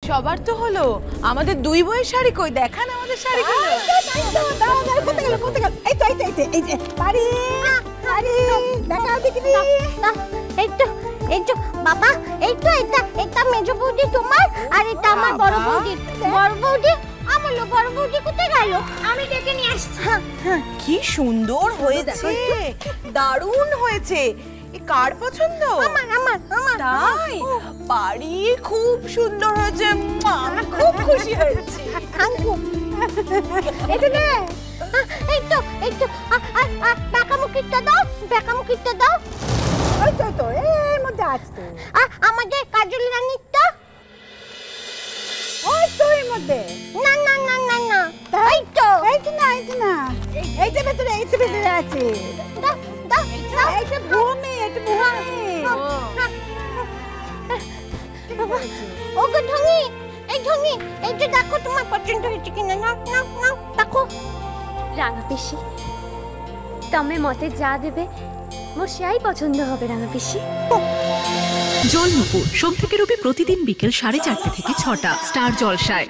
সবার তো হলো, আমাদের দুই বইয়ের শাড়ি কই? দেখান আমাদের শাড়িগুলো। বাবা এটা মেজো বৌদি তোমার, আর এটা আমার বড় বৌদি। বড় বৌদি আমার বড় বৌদি কোথায় গেল? আমি ডেকে নিয়ে আসছি। কি সুন্দর হয়েছে, দারুণ হয়েছে। এ কার পছন্দ? আমার আমার আমার। তাই? বাড়ি খুব সুন্দর হয়েছে, আমি খুব খুশি হয়েছি। এটা নে, এই তো বেকামুখিটা দাও, বেকামুখিটা দাও। ওই তো এর মধ্যে আছে তো। আমাদের কাজল রানীরটা। ওই তো এর মধ্যে। না না না না না, এই তো না এইটা ভেতরে আছে। দাও দাও দাও। এইটা ভূমি, ওগো ঢঙ্গি, এই ঢঙ্গি, এই যে দেখো তোমার পছন্দ হয়েছে কিনা। নাও নাও নাও দেখো। রাঙা পিসি, তমে মতে যা দেবে মোর সেয়াই পছন্দ হবে রাঙা পিসি। জল নুপুর সোম থেকে রবি প্রতিদিন বিকেল 4:30 থেকে 6টা স্টার জলসায়।